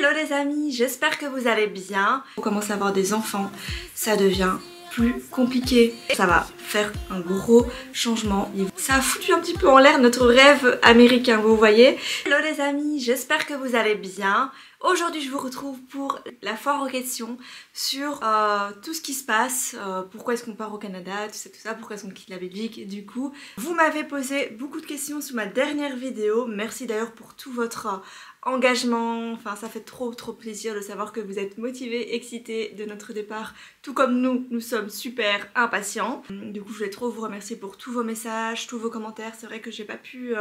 Hello les amis, j'espère que vous allez bien. On commence à avoir des enfants, ça devient plus compliqué. Ça va faire un gros changement. Ça a foutu un petit peu en l'air notre rêve américain, vous voyez. Hello les amis, j'espère que vous allez bien. Aujourd'hui je vous retrouve pour la foire aux questions sur tout ce qui se passe, pourquoi est-ce qu'on part au Canada, tout ça, pourquoi est-ce qu'on quitte la Belgique du coup. Vous m'avez posé beaucoup de questions sous ma dernière vidéo, merci d'ailleurs pour tout votre engagement, enfin ça fait trop plaisir de savoir que vous êtes motivés, excités de notre départ, tout comme nous sommes super impatients. Du coup je voulais trop vous remercier pour tous vos messages, tous vos commentaires. C'est vrai que j'ai pas pu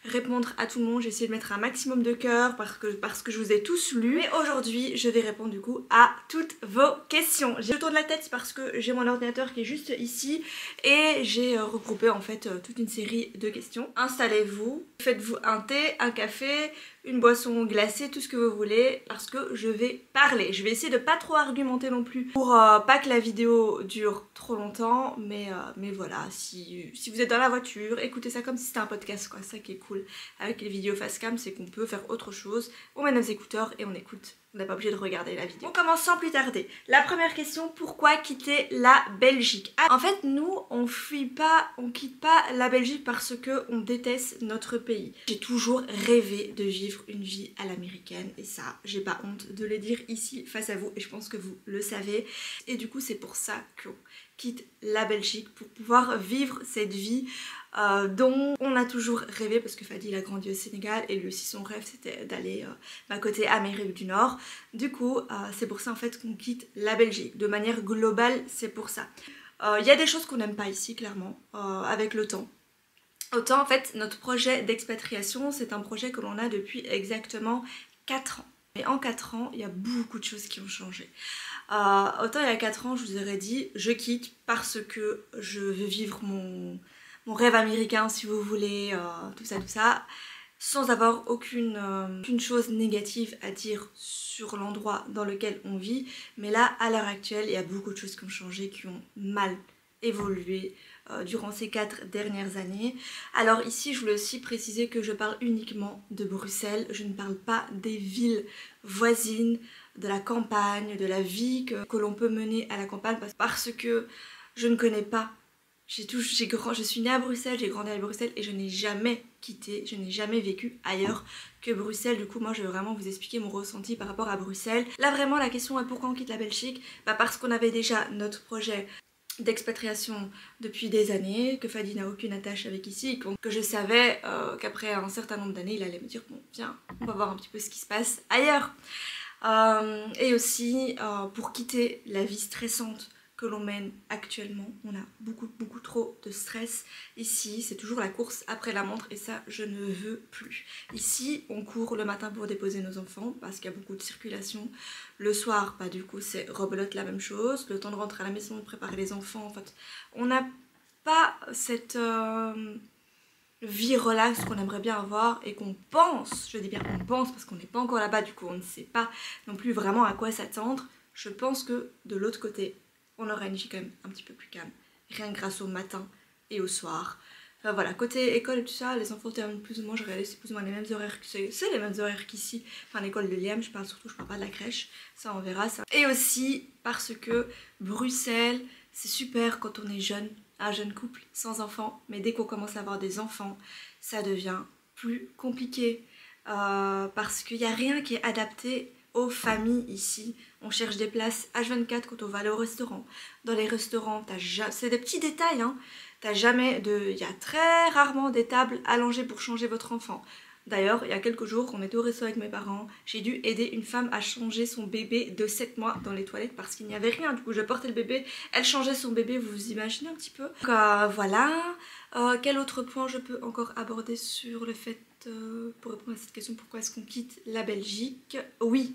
répondre à tout le monde, j'ai essayé de mettre un maximum de cœur parce que je vous ai tous lus. Mais aujourd'hui je vais répondre du coup à toutes vos questions. Je tourne la tête parce que j'ai mon ordinateur qui est juste ici et j'ai regroupé en fait toute une série de questions. Installez-vous, faites-vous un thé, un café, une boisson glacée, tout ce que vous voulez, parce que je vais parler. Je vais essayer de pas trop argumenter non plus pour pas que la vidéo dure trop longtemps, mais voilà, si vous êtes dans la voiture, écoutez ça comme si c'était un podcast quoi, ça qui est cool avec les vidéos face cam, c'est qu'on peut faire autre chose, on met nos écouteurs et on écoute. On n'est pas obligé de regarder la vidéo. On commence sans plus tarder. La première question, pourquoi quitter la Belgique? En fait, nous, on quitte pas la Belgique parce que on déteste notre pays. J'ai toujours rêvé de vivre une vie à l'américaine et ça, j'ai pas honte de le dire ici face à vous et je pense que vous le savez. Et du coup, c'est pour ça qu'on quitte la Belgique, pour pouvoir vivre cette vie dont on a toujours rêvé, parce que Fadi il a grandi au Sénégal et lui aussi son rêve c'était d'aller côté Amérique du Nord. Du coup c'est pour ça en fait qu'on quitte la Belgique. De manière globale c'est pour ça. Il y a des choses qu'on n'aime pas ici clairement avec le temps. Autant en fait notre projet d'expatriation c'est un projet que l'on a depuis exactement 4 ans. Et en 4 ans il y a beaucoup de choses qui ont changé. Autant il y a 4 ans je vous aurais dit je quitte parce que je veux vivre mon rêve américain si vous voulez, tout ça, sans avoir aucune chose négative à dire sur l'endroit dans lequel on vit. Mais là, à l'heure actuelle, il y a beaucoup de choses qui ont changé, qui ont mal évolué durant ces 4 dernières années. Alors ici, je voulais aussi préciser que je parle uniquement de Bruxelles, je ne parle pas des villes voisines, de la campagne, de la vie que l'on peut mener à la campagne, parce que je ne connais pas. Je suis née à Bruxelles, j'ai grandi à Bruxelles et je n'ai jamais quitté, je n'ai jamais vécu ailleurs que Bruxelles. Du coup moi je vais vraiment vous expliquer mon ressenti par rapport à Bruxelles. Là vraiment la question est pourquoi on quitte la Belgique? Parce qu'on avait déjà notre projet d'expatriation depuis des années, que Fadi n'a aucune attache avec ici, que je savais qu'après un certain nombre d'années il allait me dire bon viens on va voir un petit peu ce qui se passe ailleurs. Et aussi pour quitter la vie stressante que l'on mène actuellement. On a beaucoup trop de stress ici, c'est toujours la course après la montre et ça je ne veux plus. Ici on court le matin pour déposer nos enfants parce qu'il y a beaucoup de circulation. Le soir du coup c'est rebelote la même chose, le temps de rentrer à la maison, de préparer les enfants, en fait on n'a pas cette vie relax qu'on aimerait bien avoir et qu'on pense, je dis bien on pense parce qu'on n'est pas encore là-bas, du coup on ne sait pas non plus vraiment à quoi s'attendre. Je pense que de l'autre côté on aura une vie quand même un petit peu plus calme, rien que grâce au matin et au soir. Enfin voilà, côté école et tout ça, les enfants terminent plus ou moins, je réalise c'est plus ou moins les mêmes horaires, c'est les mêmes horaires qu'ici, enfin l'école de Liam, je parle pas de la crèche, ça on verra ça. Et aussi parce que Bruxelles, c'est super quand on est jeune, un jeune couple sans enfants, mais dès qu'on commence à avoir des enfants, ça devient plus compliqué, parce qu'il n'y a rien qui est adapté aux familles ici. On cherche des places H24 quand on va aller au restaurant. Dans les restaurants, c'est des petits détails, hein. Il y a très rarement des tables allongées pour changer votre enfant. D'ailleurs, il y a quelques jours, on était au resto avec mes parents, j'ai dû aider une femme à changer son bébé de 7 mois dans les toilettes parce qu'il n'y avait rien. Du coup, je portais le bébé, elle changeait son bébé, vous vous imaginez un petit peu. Donc voilà. Quel autre point je peux encore aborder sur le fait, pour répondre à cette question, pourquoi est-ce qu'on quitte la Belgique? Oui,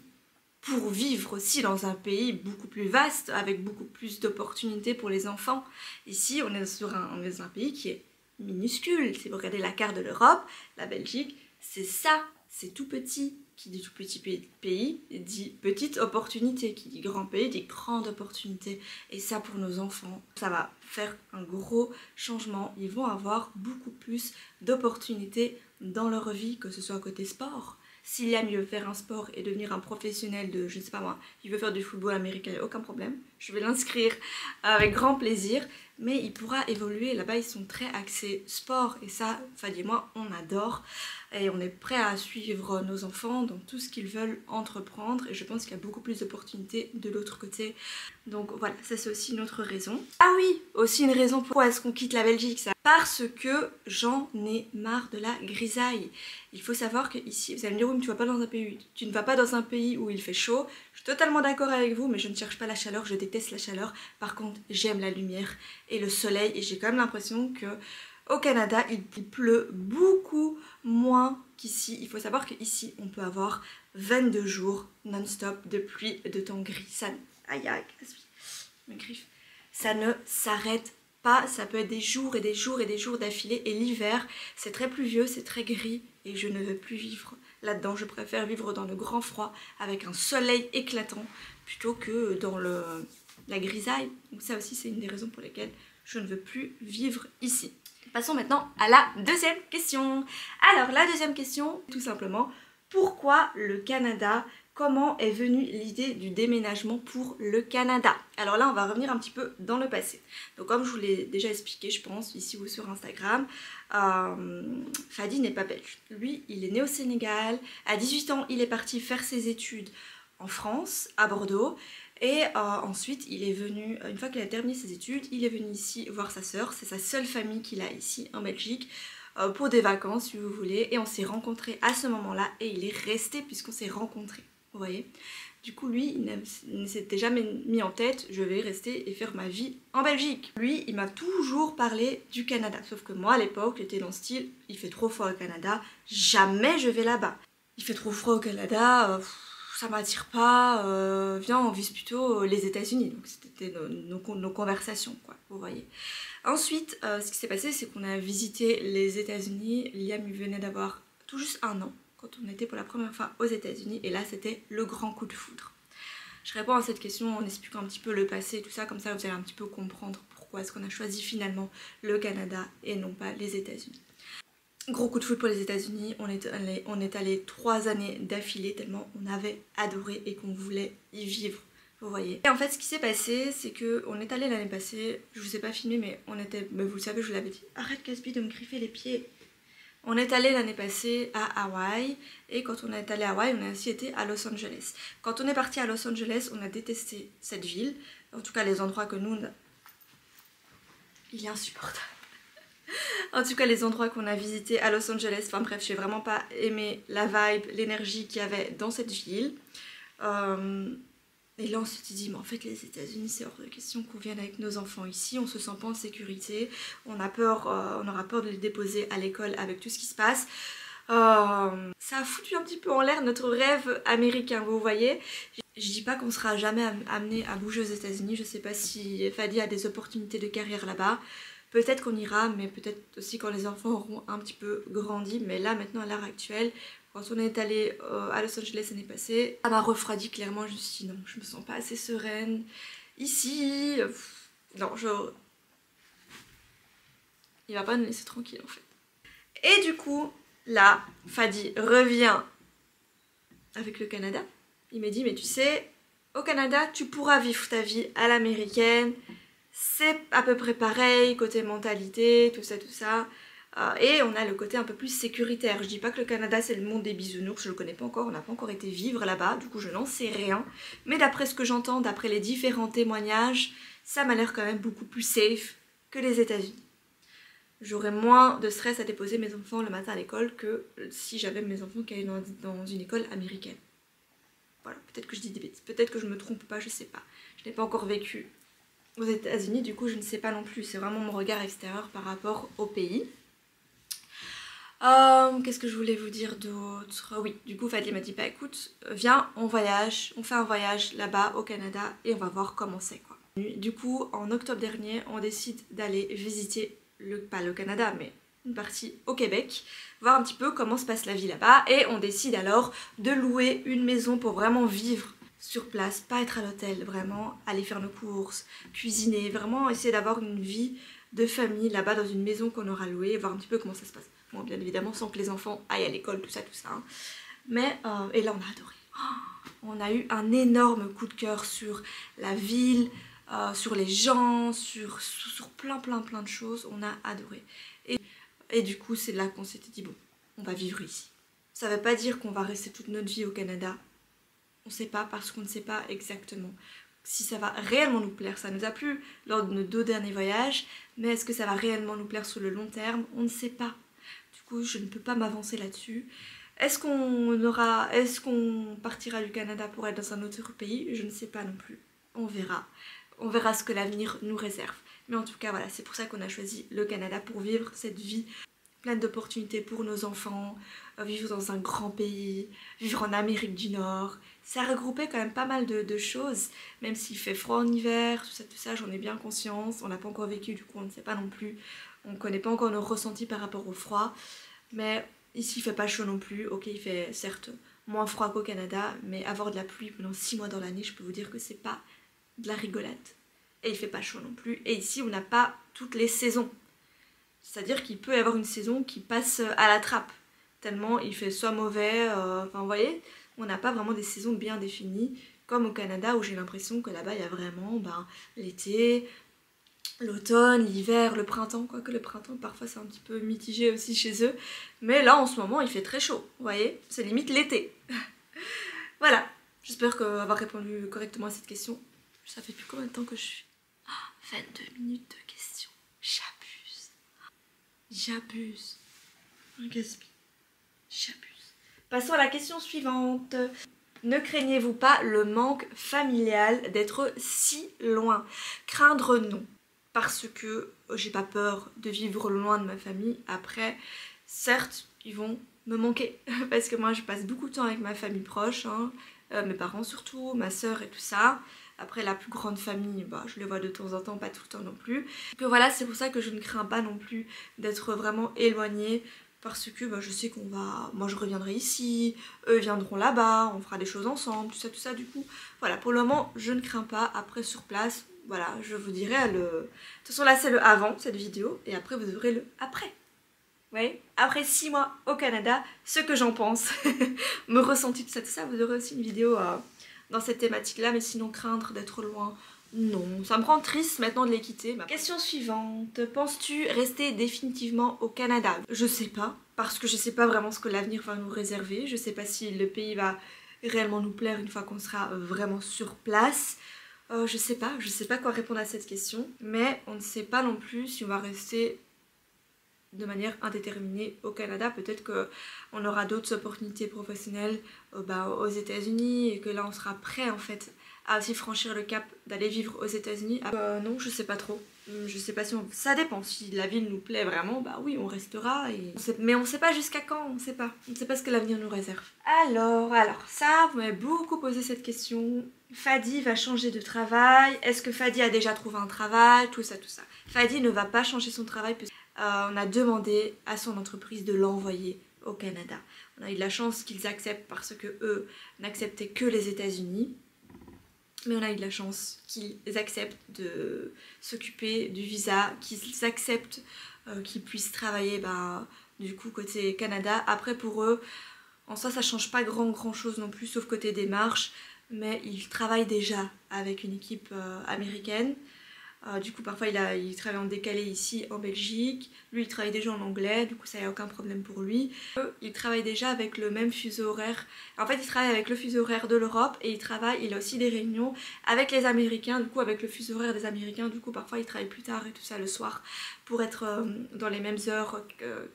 pour vivre aussi dans un pays beaucoup plus vaste, avec beaucoup plus d'opportunités pour les enfants. Ici, on est dans un pays qui est minuscule. Si vous regardez la carte de l'Europe, la Belgique, c'est ça, c'est tout petit. Qui dit tout petit pays dit petite opportunité, qui dit grand pays dit grande opportunité. Et ça pour nos enfants, ça va faire un gros changement. Ils vont avoir beaucoup plus d'opportunités dans leur vie, que ce soit côté sport, S'il aime mieux faire un sport et devenir un professionnel de, je ne sais pas moi, il veut faire du football américain, aucun problème. Je vais l'inscrire avec grand plaisir. Mais il pourra évoluer. Là-bas, ils sont très axés sport. Et ça, Fadi et moi, on adore. Et on est prêt à suivre nos enfants dans tout ce qu'ils veulent entreprendre. Et je pense qu'il y a beaucoup plus d'opportunités de l'autre côté. Donc voilà, ça c'est aussi une autre raison. Ah oui, aussi une raison pourquoi est-ce qu'on quitte la Belgique, ça. Parce que j'en ai marre de la grisaille. Il faut savoir que ici, vous allez me dire, oui, mais tu ne vas pas dans un pays où il fait chaud. Je suis totalement d'accord avec vous, mais je ne cherche pas la chaleur, je déteste la chaleur. Par contre, j'aime la lumière et le soleil, et j'ai quand même l'impression que au Canada, il pleut beaucoup moins qu'ici. Il faut savoir qu'ici, on peut avoir 22 jours non-stop de pluie, de temps gris. Ça, aïe aïe, mes griffes. Ça ne s'arrête pas, ça peut être des jours et des jours et des jours d'affilée. Et l'hiver, c'est très pluvieux, c'est très gris, et je ne veux plus vivre là-dedans. Je préfère vivre dans le grand froid avec un soleil éclatant plutôt que dans la grisaille. Donc ça aussi, c'est une des raisons pour lesquelles je ne veux plus vivre ici. Passons maintenant à la deuxième question. Alors la deuxième question, tout simplement, pourquoi le Canada? Comment est venue l'idée du déménagement pour le Canada? Alors là, on va revenir un petit peu dans le passé. Donc comme je vous l'ai déjà expliqué, je pense, ici ou sur Instagram, Fadi n'est pas belge. Lui, il est né au Sénégal. À 18 ans, il est parti faire ses études en France, à Bordeaux. Et ensuite, il est venu, une fois qu'il a terminé ses études, il est venu ici voir sa sœur. C'est sa seule famille qu'il a ici en Belgique pour des vacances, si vous voulez. Et on s'est rencontrés à ce moment-là et il est resté puisqu'on s'est rencontrés. Vous voyez? Du coup, lui, il ne s'était jamais mis en tête, je vais rester et faire ma vie en Belgique. Lui, il m'a toujours parlé du Canada. Sauf que moi, à l'époque, j'étais dans le style, il fait trop froid au Canada, jamais je vais là-bas. Il fait trop froid au Canada, ça m'attire pas, viens on vise plutôt les États-Unis. Donc c'était nos conversations, quoi, vous voyez. Ensuite, ce qui s'est passé, c'est qu'on a visité les États-Unis. Liam venait d'avoir tout juste 1 an quand on était pour la première fois aux États-Unis, et là c'était le grand coup de foudre. Je réponds à cette question en expliquant un petit peu le passé et tout ça, comme ça vous allez un petit peu comprendre pourquoi est-ce qu'on a choisi finalement le Canada et non pas les États-Unis. Gros coup de foudre pour les États-Unis, on est allé 3 années d'affilée tellement on avait adoré et qu'on voulait y vivre, vous voyez. Et en fait ce qui s'est passé, c'est qu'on est allé l'année passée, je vous ai pas filmé mais vous le savez, je vous l'avais dit, arrête Casby de me griffer les pieds. On est allé l'année passée à Hawaï, et quand on est allé à Hawaï, on a aussi été à Los Angeles. Quand on est parti à Los Angeles, on a détesté cette ville, en tout cas les endroits que nous... Il est insupportable. En tout cas les endroits qu'on a visités à Los Angeles, enfin bref, j'ai vraiment pas aimé la vibe, l'énergie qu'il y avait dans cette ville. Et là on s'était dit, mais en fait les États-Unis c'est hors de question qu'on vienne avec nos enfants ici, on se sent pas en sécurité, on a peur, on aura peur de les déposer à l'école avec tout ce qui se passe. Ça a foutu un petit peu en l'air notre rêve américain, vous voyez. Je dis pas qu'on sera jamais amené à bouger aux États-Unis, je sais pas si Fadi a des opportunités de carrière là-bas. Peut-être qu'on ira, mais peut-être aussi quand les enfants auront un petit peu grandi. Mais là, maintenant, à l'heure actuelle, quand on est allé à Los Angeles l'année passée, ça m'a refroidi clairement. Je me suis dit non, je me sens pas assez sereine. Ici, non, il va pas nous laisser tranquille en fait. Et du coup, là, Fadi revient avec le Canada. Il m'a dit, mais tu sais, au Canada, tu pourras vivre ta vie à l'américaine. C'est à peu près pareil, côté mentalité, tout ça. Et on a le côté un peu plus sécuritaire. Je dis pas que le Canada c'est le monde des bisounours, je le connais pas encore, on n'a pas encore été vivre là-bas, du coup je n'en sais rien. Mais d'après ce que j'entends, d'après les différents témoignages, ça m'a l'air quand même beaucoup plus safe que les États-Unis. J'aurais moins de stress à déposer mes enfants le matin à l'école que si j'avais mes enfants qui allaient dans une école américaine. Voilà, peut-être que je dis des bêtises, peut-être que je me trompe pas, je sais pas. Je n'ai pas encore vécu aux États-Unis, du coup je ne sais pas non plus, c'est vraiment mon regard extérieur par rapport au pays. Qu'est-ce que je voulais vous dire d'autre? Oui, du coup Fadi m'a dit, bah écoute, viens, on voyage, on fait un voyage là-bas au Canada et on va voir comment c'est quoi. Du coup, en octobre dernier, on décide d'aller visiter, pas le Canada, mais une partie au Québec, voir un petit peu comment se passe la vie là-bas, et on décide alors de louer une maison pour vraiment vivre sur place, pas être à l'hôtel, vraiment aller faire nos courses, cuisiner, vraiment essayer d'avoir une vie de famille là-bas dans une maison qu'on aura louée, voir un petit peu comment ça se passe. Bon, bien évidemment sans que les enfants aillent à l'école, tout ça. Mais, et là on a adoré. On a eu un énorme coup de cœur sur la ville, sur les gens, sur plein de choses. On a adoré. Et du coup c'est là qu'on s'était dit bon, on va vivre ici. Ça veut pas dire qu'on va rester toute notre vie au Canada. On sait pas parce qu'on ne sait pas exactement si ça va réellement nous plaire. Ça nous a plu lors de nos 2 derniers voyages, mais est-ce que ça va réellement nous plaire sur le long terme? On ne sait pas. Du coup je ne peux pas m'avancer là-dessus. Est-ce qu'on partira du Canada pour être dans un autre pays? Je ne sais pas non plus. On verra. On verra ce que l'avenir nous réserve. Mais en tout cas, voilà, c'est pour ça qu'on a choisi le Canada pour vivre cette vie pleine d'opportunités pour nos enfants, vivre dans un grand pays, vivre en Amérique du Nord. Ça a regroupé quand même pas mal de choses, même s'il fait froid en hiver, tout ça, j'en ai bien conscience. On n'a pas encore vécu, du coup on ne sait pas non plus. On ne connaît pas encore nos ressentis par rapport au froid. Mais ici il fait pas chaud non plus, ok il fait certes moins froid qu'au Canada, mais avoir de la pluie pendant 6 mois dans l'année, je peux vous dire que c'est pas de la rigolade. Et il fait pas chaud non plus, et ici on n'a pas toutes les saisons. C'est-à-dire qu'il peut y avoir une saison qui passe à la trappe, tellement il fait soit mauvais, enfin vous voyez, on n'a pas vraiment des saisons bien définies, comme au Canada où j'ai l'impression que là-bas il y a vraiment l'été, l'automne, l'hiver, le printemps, quoique le printemps parfois c'est un petit peu mitigé aussi chez eux, mais là en ce moment il fait très chaud, vous voyez, c'est limite l'été. Voilà, j'espère avoir répondu correctement à cette question. Ça fait plus combien de temps que je suis 22 minutes de questions, j'abuse, un gaspille, j'abuse. Passons à la question suivante. Ne craignez-vous pas le manque familial d'être si loin? Craindre non. Parce que j'ai pas peur de vivre loin de ma famille. Après, certes, ils vont me manquer. Parce que moi, je passe beaucoup de temps avec ma famille proche. Mes parents surtout, ma soeur et tout ça. Après, la plus grande famille, je les vois de temps en temps, pas tout le temps non plus. Donc voilà, c'est pour ça que je ne crains pas non plus d'être vraiment éloignée. Parce que je sais qu'on va... Moi, je reviendrai ici, eux viendront là-bas, on fera des choses ensemble, tout ça. Du coup, voilà, pour le moment, je ne crains pas. Après, sur place... Voilà, je vous dirai le... De toute façon, là, c'est le avant, cette vidéo. Et après, vous aurez le après. Vous voyez? Après 6 mois au Canada, ce que j'en pense. Me ressenti, tout ça. Vous aurez aussi une vidéo dans cette thématique-là. Mais sinon, craindre d'être loin, non. Ça me rend triste maintenant de les quitter. Question suivante. Penses-tu rester définitivement au Canada? Je sais pas. Parce que je sais pas vraiment ce que l'avenir va nous réserver. Je sais pas si le pays va réellement nous plaire une fois qu'on sera vraiment sur place. Je sais pas quoi répondre à cette question, mais on ne sait pas non plus si on va rester de manière indéterminée au Canada. Peut-être qu'on aura d'autres opportunités professionnelles aux États-Unis et que là on sera prêt en fait à aussi franchir le cap d'aller vivre aux États-Unis. Non, je sais pas trop. Je sais pas si on... Ça dépend, si la ville nous plaît vraiment, oui on restera mais on sait pas jusqu'à quand, on sait pas ce que l'avenir nous réserve. Alors ça, vous m'avez beaucoup posé cette question. Fadi va changer de travail, est-ce que Fadi a déjà trouvé un travail, tout ça. Fadi ne va pas changer son travail puisque on a demandé à son entreprise de l'envoyer au Canada. On a eu de la chance qu'ils acceptent parce que eux n'acceptaient que les États-Unis. Mais on a eu de la chance qu'ils acceptent de s'occuper du visa, qu'ils acceptent qu'ils puissent travailler du coup côté Canada. Après pour eux, en soi ça change pas grand chose non plus sauf côté démarche, mais ils travaillent déjà avec une équipe américaine. Du coup parfois il travaille en décalé ici en Belgique, lui il travaille déjà en anglais, du coup ça n'y a aucun problème pour lui. Il travaille déjà avec le même fuseau horaire, en fait il travaille avec le fuseau horaire de l'Europe et il a aussi des réunions avec les Américains, du coup avec le fuseau horaire des Américains, du coup parfois il travaille plus tard et tout ça le soir pour être dans les mêmes heures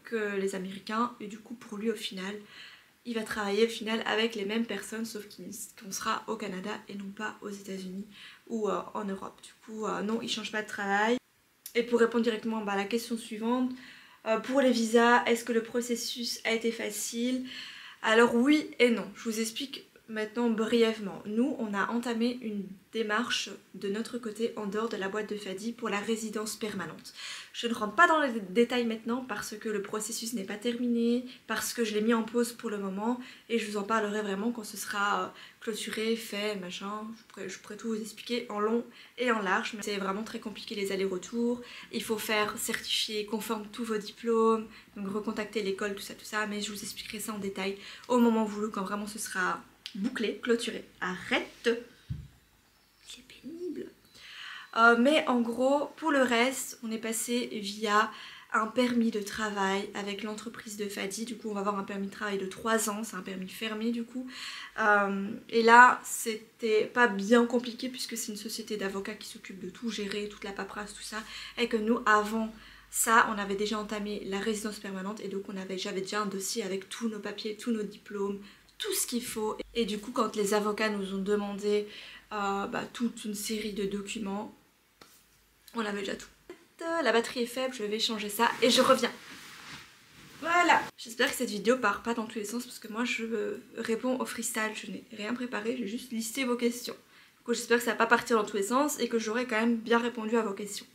que les Américains, et du coup pour lui au final il va travailler au final avec les mêmes personnes sauf qu'on sera au Canada et non pas aux États-Unis ou en Europe. Du coup non, il change pas de travail. Et pour répondre directement à la question suivante, pour les visas, est-ce que le processus a été facile? Alors oui et non, je vous explique maintenant brièvement. Nous, on a entamé une démarche de notre côté en dehors de la boîte de Fadi pour la résidence permanente. Je ne rentre pas dans les détails maintenant parce que le processus n'est pas terminé, parce que je l'ai mis en pause pour le moment et je vous en parlerai vraiment quand ce sera clôturé, fait, machin. Je pourrais tout vous expliquer en long et en large, mais c'est vraiment très compliqué les allers-retours. Il faut faire certifier conforme tous vos diplômes, donc recontacter l'école, tout ça, mais je vous expliquerai ça en détail au moment voulu quand vraiment ce sera bouclé, clôturé. Arrête! C'est pénible. Mais en gros, pour le reste, on est passé via un permis de travail avec l'entreprise de Fadi. Du coup, on va avoir un permis de travail de 3 ans, c'est un permis fermé du coup. Et là, c'était pas bien compliqué puisque c'est une société d'avocats qui s'occupe de tout gérer, toute la paperasse, tout ça. Et que nous, avant ça, on avait déjà entamé la résidence permanente et donc j'avais déjà un dossier avec tous nos papiers, tous nos diplômes, tout ce qu'il faut. Et du coup, quand les avocats nous ont demandé toute une série de documents, on avait déjà tout. La batterie est faible, je vais changer ça et je reviens. Voilà. J'espère que cette vidéo part pas dans tous les sens parce que moi je réponds au freestyle, je n'ai rien préparé, j'ai juste listé vos questions. Du coup j'espère que ça va pas partir dans tous les sens et que j'aurai quand même bien répondu à vos questions.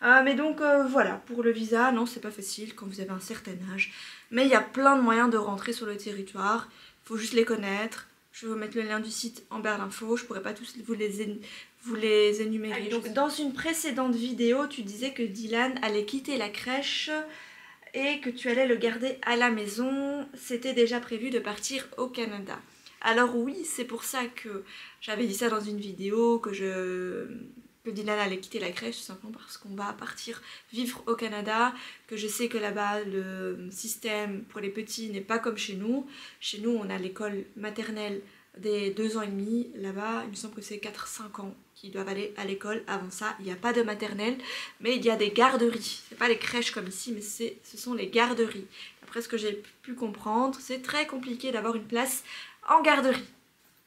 Mais donc voilà, pour le visa, non c'est pas facile quand vous avez un certain âge. Mais il y a plein de moyens de rentrer sur le territoire, il faut juste les connaître. Je vais vous mettre le lien du site en barre d'infos, je pourrais pas tous vous les énumérer. Donc, dans une précédente vidéo, tu disais que Dylan allait quitter la crèche et que tu allais le garder à la maison. C'était déjà prévu de partir au Canada. Alors oui, c'est pour ça que j'avais dit ça dans une vidéo, que Dylan allait quitter la crèche, tout simplement parce qu'on va partir vivre au Canada, que je sais que là-bas le système pour les petits n'est pas comme chez nous. Chez nous on a l'école maternelle des 2 ans et demi, là-bas il me semble que c'est 4-5 ans qui doivent aller à l'école. Avant ça il n'y a pas de maternelle, mais il y a des garderies. C'est pas les crèches comme ici, mais ce sont les garderies. D'après ce que j'ai pu comprendre, c'est très compliqué d'avoir une place en garderie.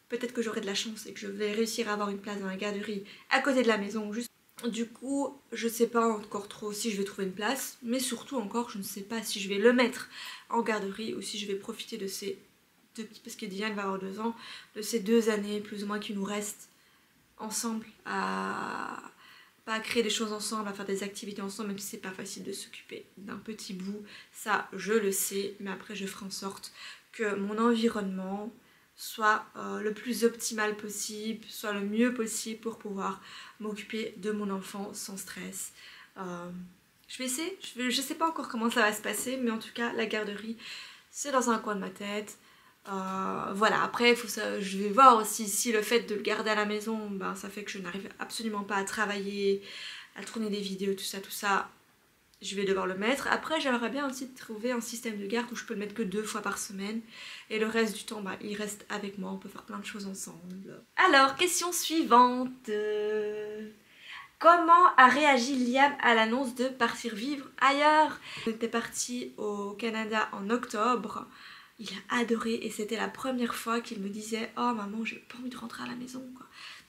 Peut-être que j'aurai de la chance et que je vais réussir à avoir une place dans la garderie à côté de la maison. Juste. Du coup, je sais pas encore trop si je vais trouver une place, mais surtout encore, je ne sais pas si je vais le mettre en garderie ou si je vais profiter de ces parce que Dylan va avoir 2 ans, de ces 2 années plus ou moins qui nous restent ensemble à créer des choses ensemble, à faire des activités ensemble, même si c'est pas facile de s'occuper d'un petit bout. Ça, je le sais, mais après je ferai en sorte que mon environnement soit le plus optimal possible, soit le mieux possible pour pouvoir m'occuper de mon enfant sans stress. Je vais essayer, je sais pas encore comment ça va se passer, mais en tout cas la garderie c'est dans un coin de ma tête. Voilà, après je vais voir aussi si le fait de le garder à la maison, ça fait que je n'arrive absolument pas à travailler, à tourner des vidéos, tout ça. Je vais devoir le mettre. Après j'aimerais bien aussi trouver un système de garde où je peux le mettre que 2 fois par semaine et le reste du temps il reste avec moi, on peut faire plein de choses ensemble. Alors question suivante, comment a réagi Liam à l'annonce de partir vivre ailleurs? On était parti au Canada en octobre, il a adoré et c'était la première fois qu'il me disait « Oh maman j'ai pas envie de rentrer à la maison ».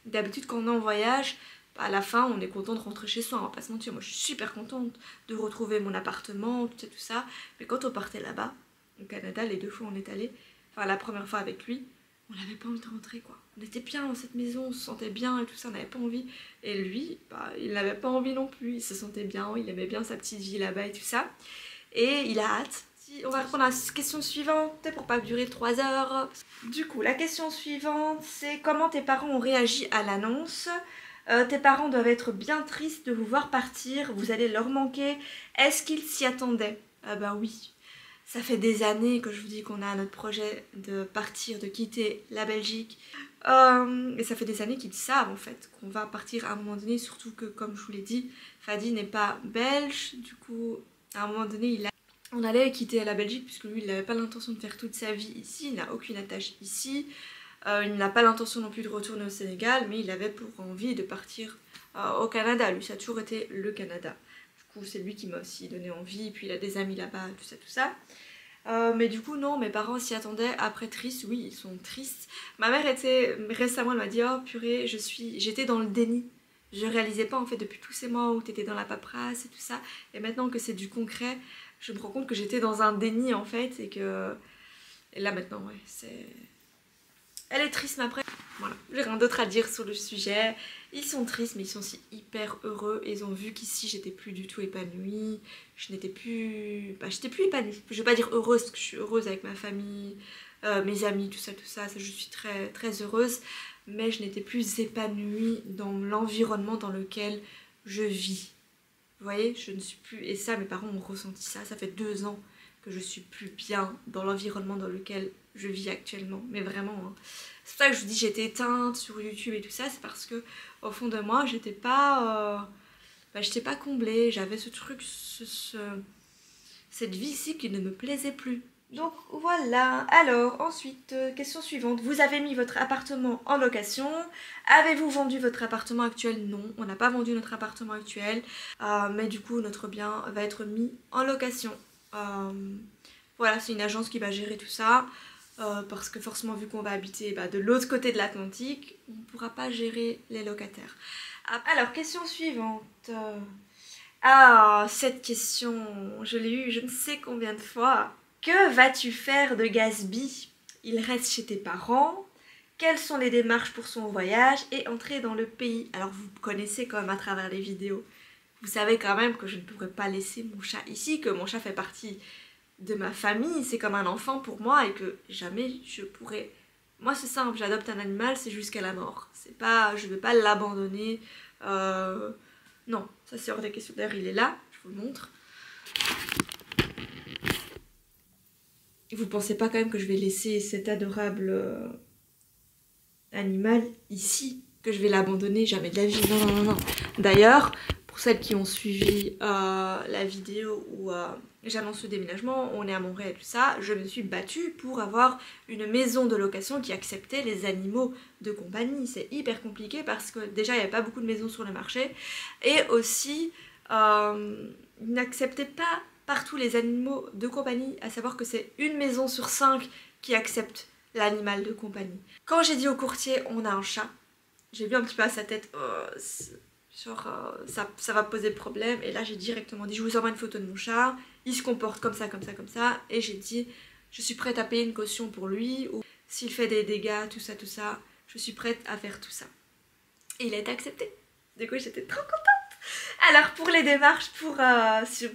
D'habitude quand on est en voyage, à la fin on est content de rentrer chez soi, on va pas se mentir, moi je suis super contente de retrouver mon appartement, tout ça, mais quand on partait là-bas, au Canada, les 2 fois où on est allé, enfin la première fois avec lui, on n'avait pas envie de rentrer quoi. On était bien dans cette maison, on se sentait bien et tout ça, on n'avait pas envie. Et lui, il n'avait pas envie non plus, il se sentait bien, il aimait bien sa petite vie là-bas et tout ça. Et il a hâte. On va répondre à la question suivante pour pas durer 3 heures. Du coup, la question suivante c'est comment tes parents ont réagi à l'annonce? Tes parents doivent être bien tristes de vous voir partir, vous allez leur manquer. Est-ce qu'ils s'y attendaient? Ah bah oui. Ça fait des années que je vous dis qu'on a notre projet de partir, de quitter la Belgique. Et ça fait des années qu'ils savent en fait qu'on va partir à un moment donné, surtout que comme je vous l'ai dit, Fadi n'est pas belge. Du coup, à un moment donné, on allait quitter la Belgique puisque lui, il n'avait pas l'intention de faire toute sa vie ici, il n'a aucune attache ici. Il n'a pas l'intention non plus de retourner au Sénégal, mais il avait pour envie de partir au Canada. Lui, ça a toujours été le Canada. Du coup, c'est lui qui m'a aussi donné envie, puis il a des amis là-bas, tout ça. Mais du coup, non, mes parents s'y attendaient. Après, tristes, oui, ils sont tristes. Ma mère récemment, elle m'a dit « Oh purée, j'étais dans le déni. Je réalisais pas en fait depuis tous ces mois où t'étais dans la paperasse et tout ça. Et maintenant que c'est du concret, je me rends compte que j'étais dans un déni en fait et que... Et là maintenant, ouais, Elle est triste mais après, voilà, j'ai rien d'autre à dire sur le sujet. Ils sont tristes mais ils sont aussi hyper heureux et ils ont vu qu'ici j'étais plus du tout épanouie. Je n'étais plus... j'étais plus épanouie. Je vais pas dire heureuse parce que je suis heureuse avec ma famille, mes amis, tout ça, ça, je suis très très heureuse. Mais je n'étais plus épanouie dans l'environnement dans lequel je vis. Vous voyez, je ne suis plus... Et ça, mes parents ont ressenti ça. Ça fait 2 ans que je suis plus bien dans l'environnement dans lequel je vis actuellement. Mais vraiment, hein. C'est pour ça que je vous dis j'étais éteinte sur YouTube et tout ça. C'est parce que au fond de moi, j'étais pas comblée. J'avais ce truc, cette vie-ci qui ne me plaisait plus. Donc voilà, alors ensuite, question suivante, vous avez mis votre appartement en location, avez-vous vendu votre appartement actuel? Non, on n'a pas vendu notre appartement actuel, mais du coup notre bien va être mis en location. Voilà, c'est une agence qui va gérer tout ça, parce que forcément vu qu'on va habiter de l'autre côté de l'Atlantique, on ne pourra pas gérer les locataires. Alors, question suivante. Ah, cette question, je l'ai eue je ne sais combien de fois. Que vas-tu faire de Gatsby? Il reste chez tes parents. Quelles sont les démarches pour son voyage et entrer dans le pays? Alors vous connaissez quand même à travers les vidéos. Vous savez quand même que je ne pourrais pas laisser mon chat ici, que mon chat fait partie de ma famille. C'est comme un enfant pour moi et que jamais je pourrais... Moi c'est simple, j'adopte un animal, c'est jusqu'à la mort. C'est pas... Je ne vais pas l'abandonner. Non, ça c'est hors des questions. D'ailleurs il est là, je vous le montre. Vous pensez pas quand même que je vais laisser cet adorable animal ici, que je vais l'abandonner? Jamais de la vie, non, non, non, non. D'ailleurs, pour celles qui ont suivi la vidéo où j'annonce le déménagement, on est à Montréal et tout ça, je me suis battue pour avoir une maison de location qui acceptait les animaux de compagnie. C'est hyper compliqué parce que déjà il n'y avait pas beaucoup de maisons sur le marché et aussi ils n'acceptaient pas partout les animaux de compagnie, à savoir que c'est une maison sur 5 qui accepte l'animal de compagnie. Quand j'ai dit au courtier on a un chat, j'ai vu un petit peu à sa tête ça va poser problème, et là j'ai directement dit je vous envoie une photo de mon chat, il se comporte comme ça, comme ça, comme ça, et j'ai dit je suis prête à payer une caution pour lui, ou s'il fait des dégâts, tout ça, je suis prête à faire tout ça. Et il a été accepté. Du coup j'étais trop contente. Alors pour les démarches, pour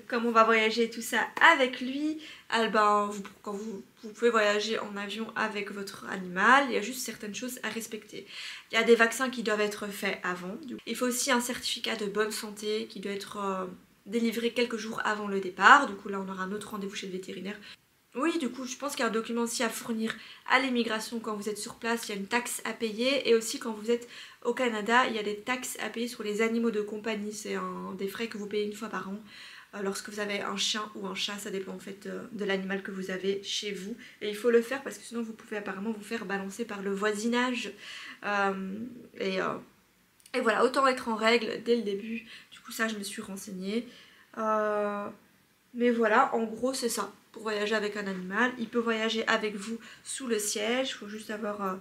comme on va voyager tout ça avec lui, quand vous pouvez voyager en avion avec votre animal, il y a juste certaines choses à respecter. Il y a des vaccins qui doivent être faits avant. Il faut aussi un certificat de bonne santé qui doit être délivré quelques jours avant le départ. Du coup là on aura un autre rendez-vous chez le vétérinaire. Oui, du coup, je pense qu'il y a un document aussi à fournir à l'immigration quand vous êtes sur place. Il y a une taxe à payer, et aussi quand vous êtes au Canada, il y a des taxes à payer sur les animaux de compagnie. C'est des frais que vous payez une fois par an. Lorsque vous avez un chien ou un chat, ça dépend en fait de l'animal que vous avez chez vous. Et il faut le faire parce que sinon vous pouvez apparemment vous faire balancer par le voisinage. Et voilà, autant être en règle dès le début. Du coup, ça, je me suis renseignée. Mais voilà, en gros, c'est ça. Pour voyager avec un animal, il peut voyager avec vous sous le siège. Il faut juste avoir,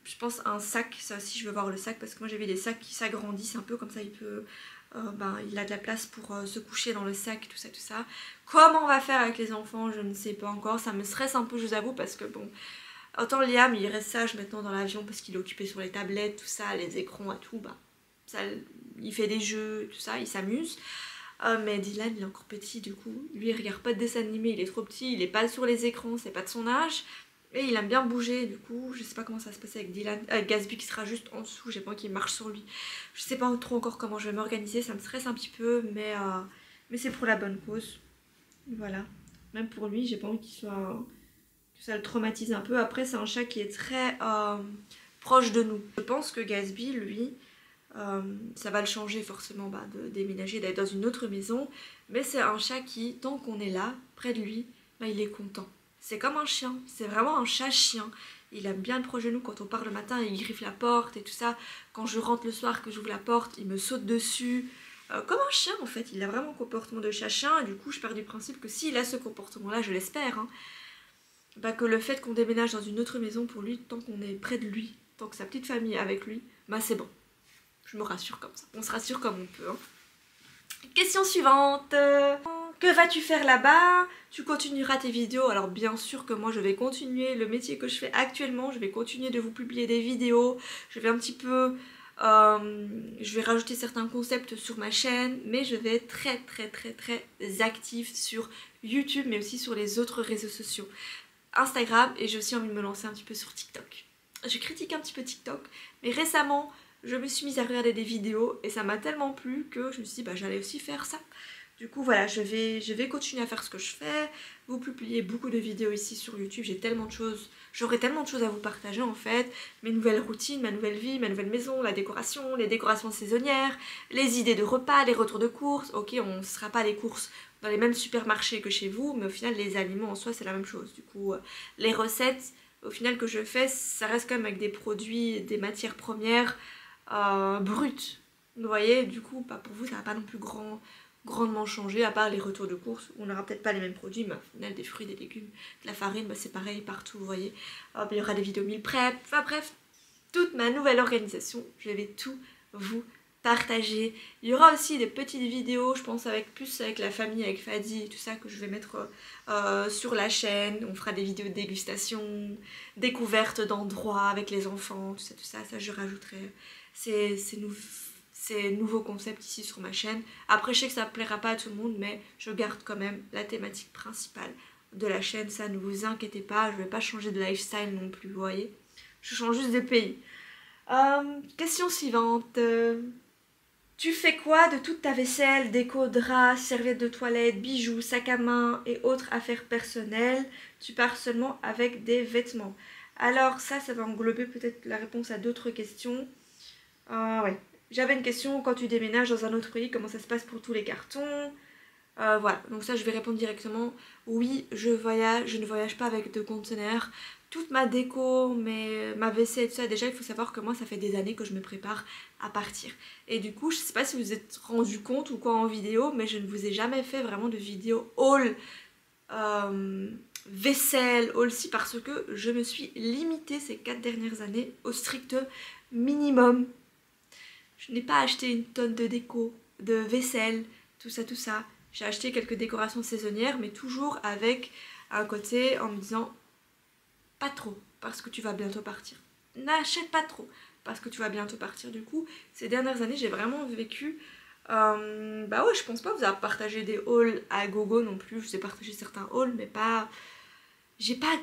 je pense, un sac. Ça aussi, je veux voir le sac parce que moi, j'ai vu des sacs qui s'agrandissent un peu. Comme ça, il peut, il a de la place pour se coucher dans le sac, tout ça, tout ça. Comment on va faire avec les enfants, je ne sais pas encore. Ça me stresse un peu, je vous avoue, parce que bon... Autant Liam, il reste sage maintenant dans l'avion parce qu'il est occupé sur les tablettes, tout ça, les écrans et tout. Ça, il fait des jeux, tout ça, il s'amuse. Mais Dylan il est encore petit, du coup lui il regarde pas de dessin animé, il est trop petit, il est pas sur les écrans, c'est pas de son âge, et il aime bien bouger. Du coup je sais pas comment ça va se passer avec Dylan, Gatsby qui sera juste en dessous, j'ai pas envie qu'il marche sur lui. Je sais pas trop encore comment je vais m'organiser, ça me stresse un petit peu, mais c'est pour la bonne cause. Voilà, même pour lui j'ai pas envie qu'il soit, que ça le traumatise un peu. Après c'est un chat qui est très proche de nous. Je pense que Gatsby lui ça va le changer forcément de déménager, d'être dans une autre maison, mais c'est un chat qui, tant qu'on est là, près de lui, il est content. C'est comme un chien, c'est vraiment un chat-chien. Il aime bien être proche de nous. Quand on part le matin, il griffe la porte et tout ça. Quand je rentre le soir, que j'ouvre la porte, il me saute dessus. Comme un chien en fait, il a vraiment un comportement de chat-chien, et du coup je pars du principe que s'il a ce comportement-là, je l'espère, hein, que le fait qu'on déménage dans une autre maison pour lui, tant qu'on est près de lui, tant que sa petite famille est avec lui, c'est bon. Je me rassure comme ça. On se rassure comme on peut. Hein. Question suivante. Que vas-tu faire là-bas? Tu continueras tes vidéos. Alors bien sûr que moi je vais continuer le métier que je fais actuellement, je vais continuer de vous publier des vidéos, je vais un petit peu... je vais rajouter certains concepts sur ma chaîne, mais je vais être très active sur YouTube, mais aussi sur les autres réseaux sociaux. Instagram, et j'ai aussi envie de me lancer un petit peu sur TikTok. Je critique un petit peu TikTok, mais récemment je me suis mise à regarder des vidéos et ça m'a tellement plu que je me suis dit bah j'allais aussi faire ça. Du coup voilà, je vais continuer à faire ce que je fais, vous publier beaucoup de vidéos ici sur YouTube, j'ai tellement de choses, j'aurai tellement de choses à vous partager en fait, mes nouvelles routines, ma nouvelle vie, ma nouvelle maison, la décoration, les décorations saisonnières, les idées de repas, les retours de courses. Ok, on ne sera pas les courses dans les mêmes supermarchés que chez vous, mais au final les aliments en soi c'est la même chose. Du coup les recettes au final que je fais, ça reste quand même avec des produits, des matières premières brutes. Vous voyez, du coup bah, pour vous ça va pas non plus grandement changé, à part les retours de course, on n'aura peut-être pas les mêmes produits, mais au final des fruits, des légumes, de la farine, bah, c'est pareil partout, vous voyez. Il y aura des vidéos meal prep, enfin bref, toute ma nouvelle organisation, je vais tout vous partager. Il y aura aussi des petites vidéos, je pense plus avec la famille, avec Fadi et tout ça, que je vais mettre sur la chaîne. On fera des vidéos de dégustation, découvertes d'endroits avec les enfants, tout ça, je rajouterai ces nouveaux concepts ici sur ma chaîne. Après je sais que ça ne plaira pas à tout le monde, mais je garde quand même la thématique principale de la chaîne, ça ne vous inquiétez pas, je ne vais pas changer de lifestyle non plus, vous voyez. Je change juste de pays. Question suivante. Tu fais quoi de toute ta vaisselle, déco, draps, serviettes de toilette, bijoux, sac à main et autres affaires personnelles? Tu pars seulement avec des vêtements. Alors ça va englober peut-être la réponse à d'autres questions. Ouais. J'avais une question, quand tu déménages dans un autre pays, comment ça se passe pour tous les cartons? Voilà, donc ça je vais répondre directement. Oui, je ne voyage pas avec de conteneurs. Toute ma déco, ma vaisselle et tout ça, déjà il faut savoir que moi ça fait des années que je me prépare à partir. Et du coup, je sais pas si vous vous êtes rendu compte ou quoi en vidéo, mais je ne vous ai jamais fait vraiment de vidéo haul vaisselle, haul si, parce que je me suis limitée ces 4 dernières années au strict minimum. Je n'ai pas acheté une tonne de déco, de vaisselle, tout ça. J'ai acheté quelques décorations saisonnières, mais toujours avec un côté en me disant pas trop, parce que tu vas bientôt partir. N'achète pas trop, parce que tu vas bientôt partir. Du coup, ces dernières années, j'ai vraiment vécu... bah ouais, je pense pas vous avoir partagé des hauls à gogo non plus. Je vous ai partagé certains hauls, mais pas... J'ai pas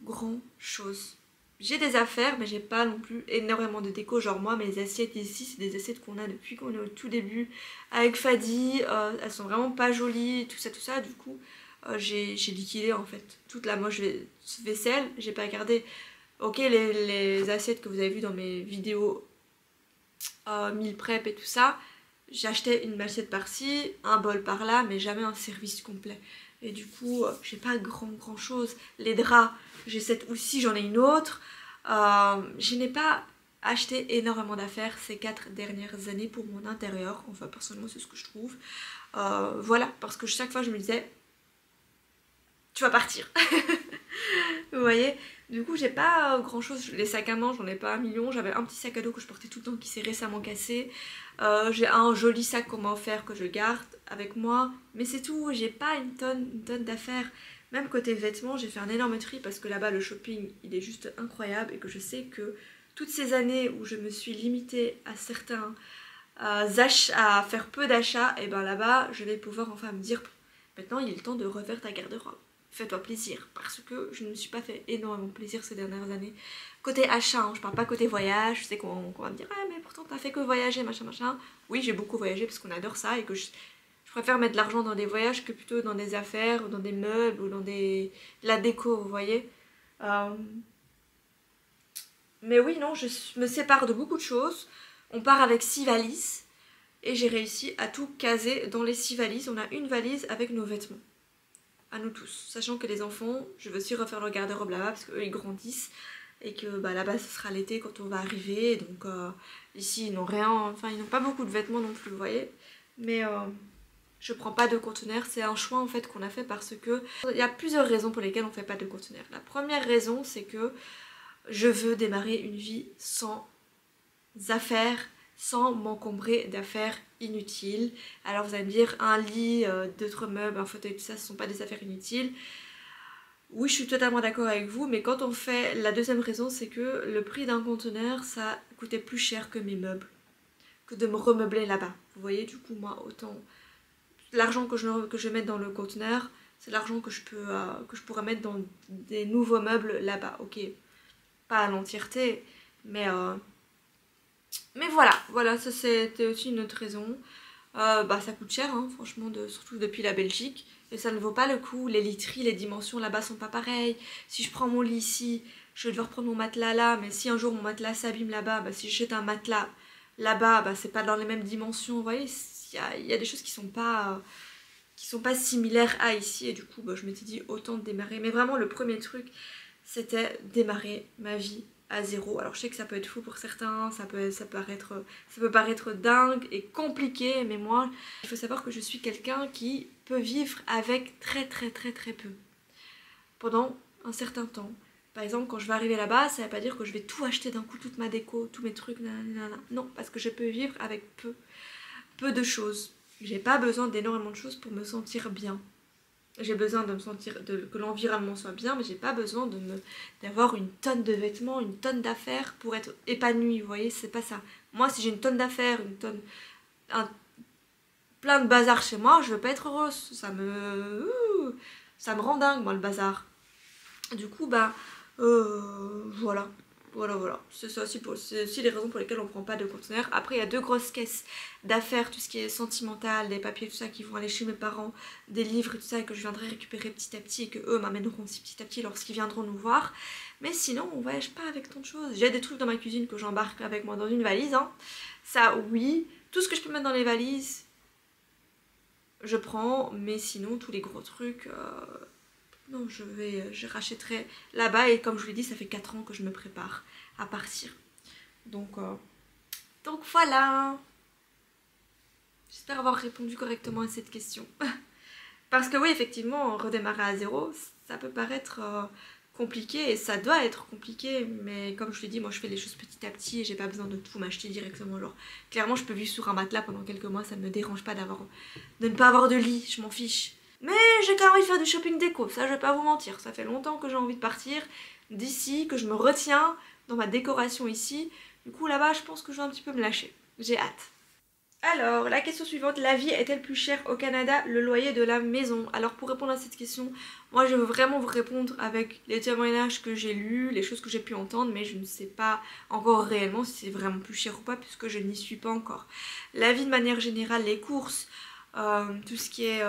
grand chose. J'ai des affaires, mais j'ai pas non plus énormément de déco. Genre moi, mes assiettes ici, c'est des assiettes qu'on a depuis qu'on est au tout début avec Fadi. Elles sont vraiment pas jolies, tout ça. Du coup, j'ai liquidé en fait toute la moche vaisselle. J'ai pas gardé. Ok, les assiettes que vous avez vues dans mes vidéos meal prep et tout ça. J'achetais une assiette par-ci, un bol par-là, mais jamais un service complet. Et du coup, j'ai pas grand chose. Les draps, j'ai cette aussi, j'en ai une autre. Je n'ai pas acheté énormément d'affaires ces 4 dernières années pour mon intérieur. Enfin, personnellement, c'est ce que je trouve. Voilà, parce que chaque fois, je me disais, tu vas partir. Vous voyez? Du coup, j'ai pas grand chose. Les sacs à main, j'en ai pas un million. J'avais un petit sac à dos que je portais tout le temps qui s'est récemment cassé. J'ai un joli sac qu'on m'a offert que je garde avec moi. Mais c'est tout. J'ai pas une tonne d'affaires. Même côté vêtements, j'ai fait un énorme tri parce que là-bas, le shopping, il est juste incroyable. Et que je sais que toutes ces années où je me suis limitée à certains achats, à faire peu d'achats, et ben là-bas, je vais pouvoir enfin me dire maintenant, il est le temps de refaire ta garde-robe. Fais-toi plaisir, parce que je ne me suis pas fait énormément plaisir ces dernières années. Côté achat, hein, je parle pas côté voyage, je sais qu'on va me dire ah mais pourtant t'as fait que voyager, machin. Oui, j'ai beaucoup voyagé parce qu'on adore ça et que je préfère mettre de l'argent dans des voyages que plutôt dans des affaires, ou dans des meubles, ou dans de la déco, vous voyez. Mais oui, non, je me sépare de beaucoup de choses. On part avec 6 valises et j'ai réussi à tout caser dans les 6 valises. On a une valise avec nos vêtements. À nous tous, sachant que les enfants, je veux aussi refaire leur garde-robe là-bas parce qu'eux ils grandissent et que bah, là-bas ce sera l'été quand on va arriver, donc ici ils n'ont rien, enfin ils n'ont pas beaucoup de vêtements non plus, vous voyez, mais je prends pas de conteneur, c'est un choix en fait qu'on a fait parce que il y a plusieurs raisons pour lesquelles on fait pas de conteneur. La première raison c'est que je veux démarrer une vie sans affaires, sans m'encombrer d'affaires inutiles. Alors vous allez me dire, un lit, d'autres meubles, un fauteuil, tout ça, ce sont pas des affaires inutiles. Oui, je suis totalement d'accord avec vous, mais quand on fait... La deuxième raison, c'est que le prix d'un conteneur, ça coûtait plus cher que mes meubles, que de me remeubler là-bas. Vous voyez, du coup, moi, autant... L'argent que je mets dans le conteneur, c'est l'argent que je pourrais mettre dans des nouveaux meubles là-bas. Ok, pas à l'entièreté, mais voilà, ça c'était aussi une autre raison. Bah ça coûte cher, hein, franchement, surtout depuis la Belgique, et ça ne vaut pas le coup. Les literies, les dimensions là-bas sont pas pareilles. Si je prends mon lit ici, je vais devoir prendre mon matelas là, mais si un jour mon matelas s'abîme là-bas, bah si j'achète un matelas là-bas, bah c'est pas dans les mêmes dimensions. Vous voyez, il y a des choses qui sont pas similaires à ici, et du coup bah, je m'étais dit autant démarrer. Mais vraiment le premier truc, c'était démarrer ma vie à zéro. Alors je sais que ça peut être fou pour certains, ça peut paraître dingue et compliqué, mais moi il faut savoir que je suis quelqu'un qui peut vivre avec très peu pendant un certain temps. Par exemple, quand je vais arriver là-bas, ça ne veut pas dire que je vais tout acheter d'un coup, toute ma déco, tous mes trucs, nanana. Non, parce que je peux vivre avec peu de choses. J'ai pas besoin d'énormément de choses pour me sentir bien. J'ai besoin de me sentir, que l'environnement soit bien, mais j'ai pas besoin d'avoir une tonne de vêtements, une tonne d'affaires pour être épanouie, vous voyez, c'est pas ça. Moi, si j'ai une tonne d'affaires, plein de bazar chez moi, je veux pas être heureuse. Ça me rend dingue, moi, le bazar. Du coup, bah, voilà. C'est ça aussi, c'est aussi les raisons pour lesquelles on prend pas de conteneur. Après, il y a deux grosses caisses d'affaires, tout ce qui est sentimental, des papiers, tout ça, qui vont aller chez mes parents, des livres et tout ça, et que je viendrai récupérer petit à petit, et que eux m'amèneront aussi petit à petit lorsqu'ils viendront nous voir. Mais sinon, on voyage pas avec tant de choses. J'ai des trucs dans ma cuisine que j'embarque avec moi dans une valise, hein. Ça, oui. Tout ce que je peux mettre dans les valises, je prends, mais sinon, tous les gros trucs... Non, je rachèterai là-bas, et comme je vous l'ai dit, ça fait 4 ans que je me prépare à partir. Donc voilà. J'espère avoir répondu correctement à cette question. Parce que oui, effectivement, redémarrer à zéro, ça peut paraître compliqué, et ça doit être compliqué, mais comme je l'ai dit, moi je fais les choses petit à petit et j'ai pas besoin de tout m'acheter directement. Genre, clairement, je peux vivre sur un matelas pendant quelques mois, ça ne me dérange pas de ne pas avoir de lit, je m'en fiche. Mais j'ai quand même envie de faire du shopping déco, ça je vais pas vous mentir. Ça fait longtemps que j'ai envie de partir d'ici, que je me retiens dans ma décoration ici. Du coup là-bas je pense que je vais un petit peu me lâcher. J'ai hâte. Alors, la question suivante, la vie est-elle plus chère au Canada, le loyer de la maison? Alors pour répondre à cette question, moi je veux vraiment vous répondre avec les témoignages que j'ai lus, les choses que j'ai pu entendre, mais je ne sais pas encore réellement si c'est vraiment plus cher ou pas, puisque je n'y suis pas encore. La vie de manière générale, les courses, tout ce qui est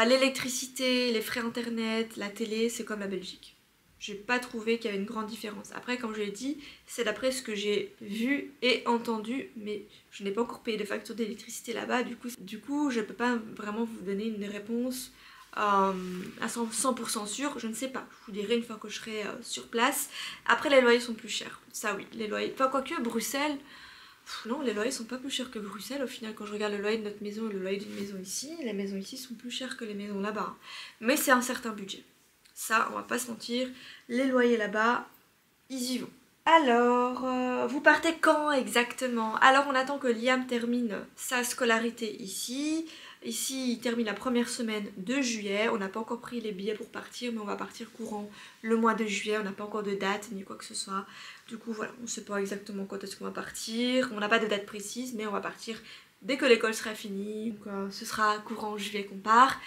l'électricité, les frais internet, la télé, c'est comme la Belgique. J'ai pas trouvé qu'il y avait une grande différence. Après, comme je l'ai dit, c'est d'après ce que j'ai vu et entendu, mais je n'ai pas encore payé de facture d'électricité là-bas, du coup je peux pas vraiment vous donner une réponse à 100% sûre, je ne sais pas. Je vous dirai une fois que je serai sur place. Après, les loyers sont plus chers, ça oui, les loyers. Enfin, quoique, Bruxelles... Non, les loyers sont pas plus chers que Bruxelles. Au final, quand je regarde le loyer de notre maison et le loyer d'une maison ici, les maisons ici sont plus chères que les maisons là-bas. Mais c'est un certain budget. Ça, on va pas se mentir. Les loyers là-bas, ils y vont. Alors, vous partez quand exactement? Alors, on attend que Liam termine sa scolarité ici. Ici, il termine la première semaine de juillet. On n'a pas encore pris les billets pour partir, mais on va partir courant le mois de juillet. On n'a pas encore de date ni quoi que ce soit. Du coup, voilà, on ne sait pas exactement quand est-ce qu'on va partir. On n'a pas de date précise, mais on va partir dès que l'école sera finie. Donc, ce sera courant juillet qu'on part.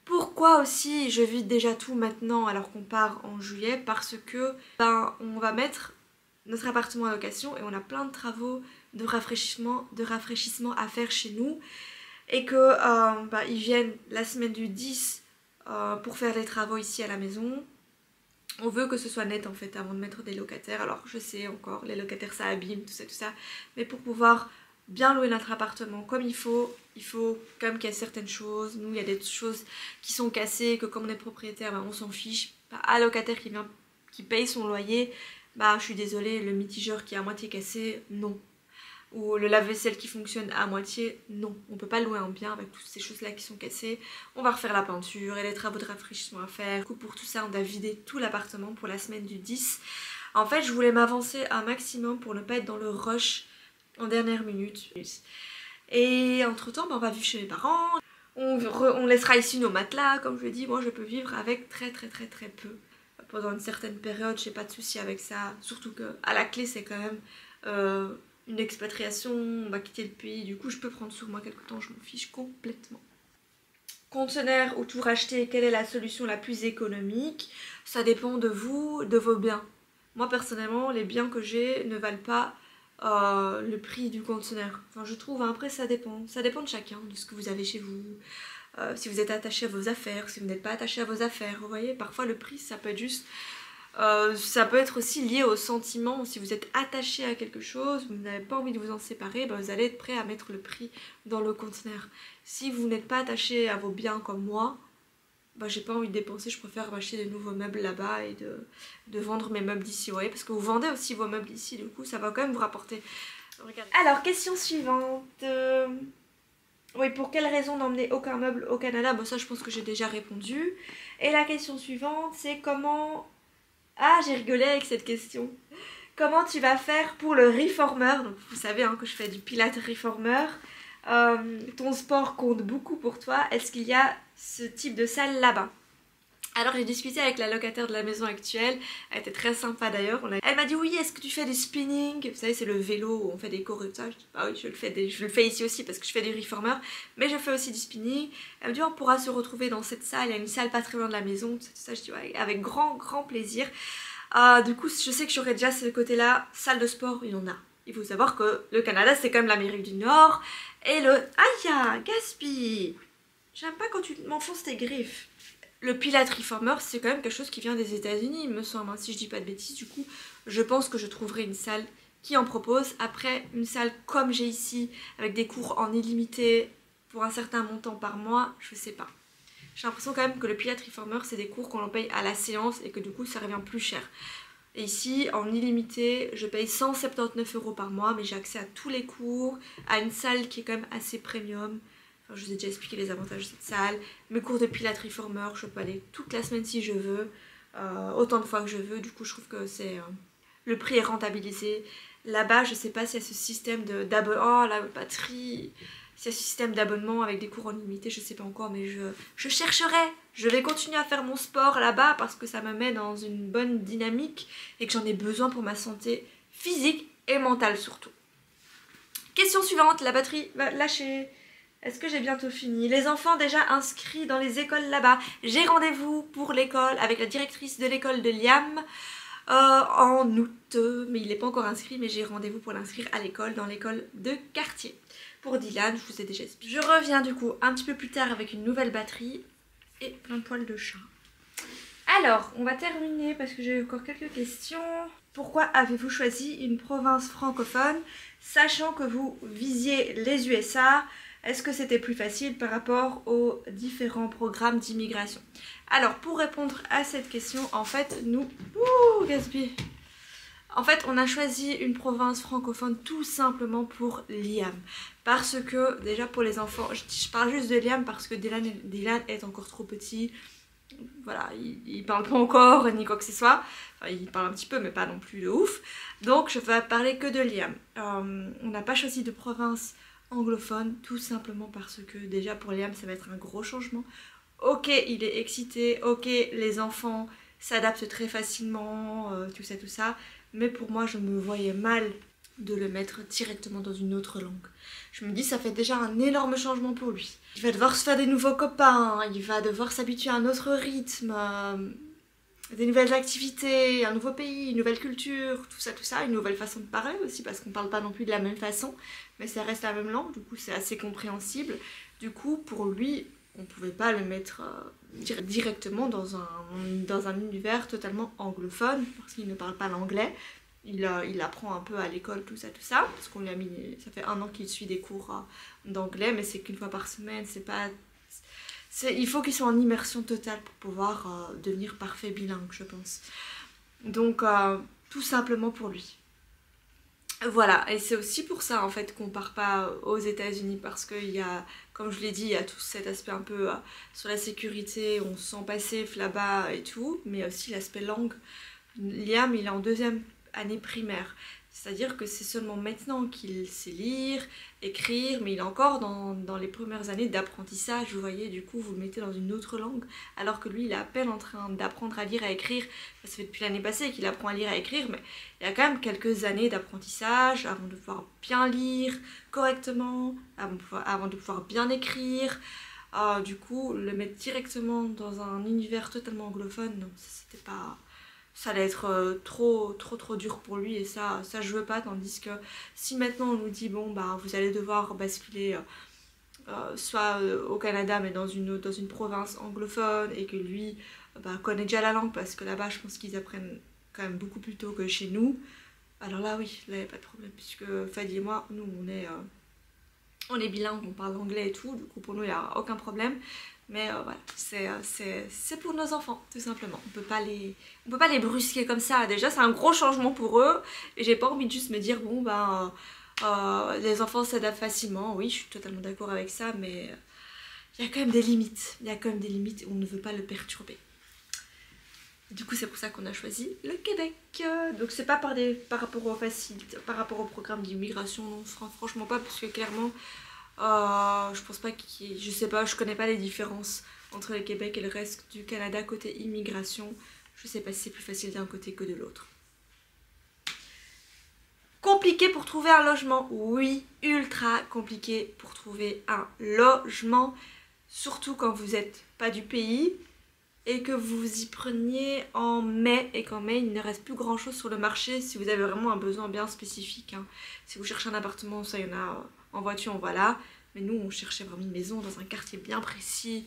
Pourquoi aussi je vide déjà tout maintenant alors qu'on part en juillet? Parce que on va mettre notre appartement à location et on a plein de travaux de rafraîchissement à faire chez nous. Et que ils viennent la semaine du 10 pour faire les travaux ici à la maison. On veut que ce soit net en fait avant de mettre des locataires. Alors je sais encore, les locataires ça abîme, tout ça. Mais pour pouvoir bien louer notre appartement comme il faut quand même qu'il y ait certaines choses. Nous, il y a des choses qui sont cassées, que comme on est propriétaire, on s'en fiche. Un locataire qui paye son loyer, je suis désolée, le mitigeur qui est à moitié cassé, non. Ou le lave-vaisselle qui fonctionne à moitié, non. On peut pas louer un bien avec toutes ces choses-là qui sont cassées. On va refaire la peinture et les travaux de rafraîchissement à faire. Du coup, pour tout ça, on a vidé tout l'appartement pour la semaine du 10. En fait, je voulais m'avancer un maximum pour ne pas être dans le rush en dernière minute. Et entre temps, on va vivre chez mes parents. On laissera ici nos matelas, comme je l'ai dit. Moi, je peux vivre avec très peu. Pendant une certaine période, j'ai pas de souci avec ça. Surtout que à la clé, c'est quand même une expatriation. On va quitter le pays. Du coup, je peux prendre sur moi quelque temps. Je m'en fiche complètement. Conteneur ou tout racheter, quelle est la solution la plus économique? Ça dépend de vous, de vos biens. Moi, personnellement, les biens que j'ai ne valent pas le prix du conteneur. Enfin, je trouve, après ça dépend. Ça dépend de chacun, de ce que vous avez chez vous. Si vous êtes attaché à vos affaires, si vous n'êtes pas attaché à vos affaires. Vous voyez, parfois le prix, ça peut être juste... ça peut être aussi lié au sentiment. Si vous êtes attaché à quelque chose, vous n'avez pas envie de vous en séparer, vous allez être prêt à mettre le prix dans le conteneur. Si vous n'êtes pas attaché à vos biens comme moi, j'ai pas envie de dépenser, je préfère m'acheter de nouveaux meubles là-bas et de vendre mes meubles d'ici, vous voyez, parce que vous vendez aussi vos meubles ici, du coup ça va quand même vous rapporter. Regardez. Alors, question suivante. Oui, pour quelle raison n'emmener aucun meuble au Canada? Ça je pense que j'ai déjà répondu. Et la question suivante, c'est comment... Ah, j'ai rigolé avec cette question. Comment tu vas faire pour le reformer? Donc vous savez que je fais du Pilates reformer. Ton sport compte beaucoup pour toi. Est-ce qu'il y a ce type de salle là-bas? Alors j'ai discuté avec la locataire de la maison actuelle, elle était très sympa d'ailleurs. Elle m'a dit oui, est-ce que tu fais du spinning? Vous savez, c'est le vélo où on fait des cours et tout ça. Je dis bah oui, je le fais ici aussi parce que je fais du reformer, mais je fais aussi du spinning. Elle me dit on pourra se retrouver dans cette salle, il y a une salle pas très loin de la maison, tout ça. Je dis ouais, avec grand plaisir. Du coup, je sais que j'aurai déjà ce côté-là, salle de sport, il y en a. Il faut savoir que le Canada, c'est quand même l'Amérique du Nord. Et le... Aïe, Gaspille! J'aime pas quand tu m'enfonces tes griffes. Le Pilates Reformer, c'est quand même quelque chose qui vient des États-Unis, il me semble. Si je dis pas de bêtises, du coup, je pense que je trouverai une salle qui en propose. Après, une salle comme j'ai ici, avec des cours en illimité pour un certain montant par mois, je sais pas. J'ai l'impression quand même que le Pilates Reformer, c'est des cours qu'on paye à la séance et que du coup, ça revient plus cher. Et ici, en illimité, je paye 179 € par mois, mais j'ai accès à tous les cours, à une salle qui est quand même assez premium. Enfin, je vous ai déjà expliqué les avantages de cette salle. Mes cours de Pilates Reformer, je peux aller toute la semaine si je veux, autant de fois que je veux. Du coup, je trouve que c'est le prix est rentabilisé. Là-bas, je sais pas s'il y a ce système d'abonnement. Oh, la batterie. S'il y a ce système d'abonnement avec des cours en illimité, je sais pas encore, mais je chercherai. Je vais continuer à faire mon sport là-bas parce que ça me met dans une bonne dynamique et que j'en ai besoin pour ma santé physique et mentale surtout. Question suivante, la batterie va lâcher. Est-ce que j'ai bientôt fini? Les enfants déjà inscrits dans les écoles là-bas. J'ai rendez-vous pour l'école avec la directrice de l'école de Liam en août. Mais il n'est pas encore inscrit, mais j'ai rendez-vous pour l'inscrire à l'école, dans l'école de quartier. Pour Dylan, je vous ai déjà expliqué. Je reviens du coup un petit peu plus tard avec une nouvelle batterie et plein de poils de chat. Alors, on va terminer parce que j'ai encore quelques questions. Pourquoi avez-vous choisi une province francophone, sachant que vous visiez les USA? Est-ce que c'était plus facile par rapport aux différents programmes d'immigration? Alors, pour répondre à cette question, en fait, nous... Ouh, Gatsby! En fait, on a choisi une province francophone tout simplement pour Liam. Parce que, déjà pour les enfants, je parle juste de Liam parce que Dylan est encore trop petit. Voilà, il parle pas encore ni quoi que ce soit. Enfin, il parle un petit peu, mais pas non plus de ouf. Donc, je vais parler que de Liam. On n'a pas choisi de province anglophone, tout simplement parce que déjà pour Liam, ça va être un gros changement. Ok, il est excité, ok, les enfants s'adaptent très facilement, tout ça. Mais pour moi, je me voyais mal de le mettre directement dans une autre langue. Je me dis, ça fait déjà un énorme changement pour lui. Il va devoir se faire des nouveaux copains, il va devoir s'habituer à un autre rythme, des nouvelles activités, un nouveau pays, une nouvelle culture, tout ça, une nouvelle façon de parler aussi, parce qu'on parle pas non plus de la même façon, mais ça reste la même langue, du coup c'est assez compréhensible. Du coup, pour lui, on pouvait pas le mettre directement dans un univers totalement anglophone, parce qu'il ne parle pas l'anglais. Il apprend un peu à l'école, tout ça, parce qu'on lui a mis, ça fait 1 an qu'il suit des cours d'anglais, mais c'est qu'une fois par semaine, il faut qu'il soit en immersion totale pour pouvoir devenir parfait bilingue, je pense. Donc, tout simplement pour lui. Voilà, et c'est aussi pour ça en fait qu'on part pas aux États-Unis, parce qu'il y a, comme je l'ai dit, il y a tout cet aspect un peu sur la sécurité, on se sent pas safe là-bas et tout, mais aussi l'aspect langue. Liam, il est en 2e année primaire. C'est-à-dire que c'est seulement maintenant qu'il sait lire, écrire, mais il est encore dans les premières années d'apprentissage, vous voyez, du coup vous le mettez dans une autre langue, alors que lui il est à peine en train d'apprendre à lire, à écrire. Ça fait depuis l'année passée qu'il apprend à lire, à écrire, mais il y a quand même quelques années d'apprentissage avant de pouvoir bien lire correctement, avant de pouvoir bien écrire. Du coup, le mettre directement dans un univers totalement anglophone, non, c'était pas... Ça allait être trop dur pour lui et ça je veux pas, tandis que si maintenant on nous dit bon bah vous allez devoir basculer soit au Canada mais dans une province anglophone et que lui connaît déjà la langue parce que là-bas je pense qu'ils apprennent quand même beaucoup plus tôt que chez nous, alors là oui, là il n'y a pas de problème puisque Fadi et moi, nous on est bilingues, on parle anglais et tout, du coup pour nous il n'y a aucun problème. Mais voilà, c'est pour nos enfants, tout simplement. On peut pas les brusquer comme ça. Déjà, c'est un gros changement pour eux. Et j'ai pas envie de juste me dire, bon, les enfants s'adaptent facilement. Oui, je suis totalement d'accord avec ça, mais il y a quand même des limites. Il y a quand même des limites et on ne veut pas le perturber. Du coup, c'est pour ça qu'on a choisi le Québec. Donc, c'est pas par rapport aux facilités, par rapport au programme d'immigration, non, franchement pas, parce que clairement... je pense pas je sais pas, je connais pas les différences entre le Québec et le reste du Canada côté immigration. Je sais pas si c'est plus facile d'un côté que de l'autre. Compliqué pour trouver un logement? Oui, ultra compliqué pour trouver un logement. Surtout quand vous n'êtes pas du pays et que vous y preniez en mai et qu'en mai il ne reste plus grand chose sur le marché si vous avez vraiment un besoin bien spécifique. Si vous cherchez un appartement, ça il y en a en voiture, voilà. Mais nous on cherchait vraiment une maison dans un quartier bien précis.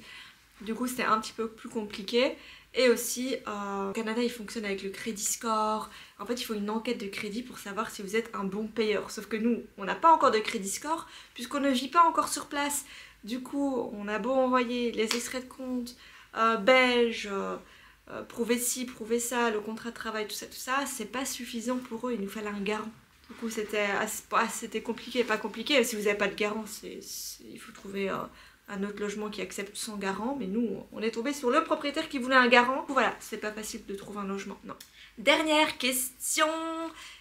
Du coup c'était un petit peu plus compliqué. Et aussi au Canada il fonctionne avec le crédit score. En fait il faut une enquête de crédit pour savoir si vous êtes un bon payeur. Sauf que nous on n'a pas encore de crédit score puisqu'on ne vit pas encore sur place. Du coup on a beau envoyer les extraits de compte belge, prouver ci, prouver ça, le contrat de travail, tout ça, c'est pas suffisant pour eux, il nous fallait un garant. Du coup c'était compliqué, pas compliqué, si vous n'avez pas de garant, il faut trouver un autre logement qui accepte son garant, mais nous on est tombé sur le propriétaire qui voulait un garant. Voilà, c'est pas facile de trouver un logement, non. Dernière question,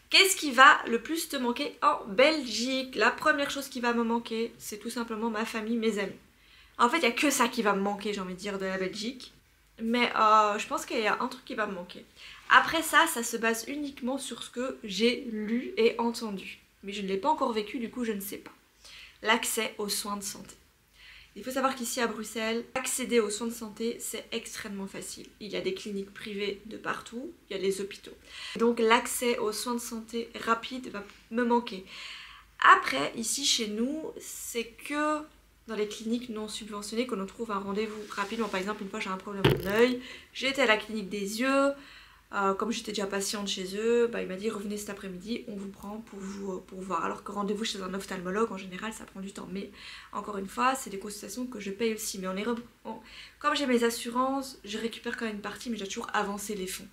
qu'est-ce qui va le plus te manquer en Belgique? La première chose qui va me manquer, c'est tout simplement ma famille, mes amis. En fait, il n'y a que ça qui va me manquer, j'ai envie de dire, de la Belgique. Mais je pense qu'il y a un truc qui va me manquer. Après ça se base uniquement sur ce que j'ai lu et entendu. Mais je ne l'ai pas encore vécu, du coup je ne sais pas. L'accès aux soins de santé. Il faut savoir qu'ici à Bruxelles, accéder aux soins de santé, c'est extrêmement facile. Il y a des cliniques privées de partout, il y a les hôpitaux. Donc l'accès aux soins de santé rapide va me manquer. Après, ici chez nous, c'est que... dans les cliniques non subventionnées qu'on trouve un rendez-vous rapidement. Par exemple, une fois j'ai un problème à mon œil, j'ai été à la clinique des yeux, comme j'étais déjà patiente chez eux, il m'a dit revenez cet après-midi, on vous prend pour voir. Alors que rendez-vous chez un ophtalmologue en général ça prend du temps. Mais encore une fois, c'est des consultations que je paye aussi. Mais comme j'ai mes assurances, je récupère quand même une partie, mais j'ai toujours avancé les fonds.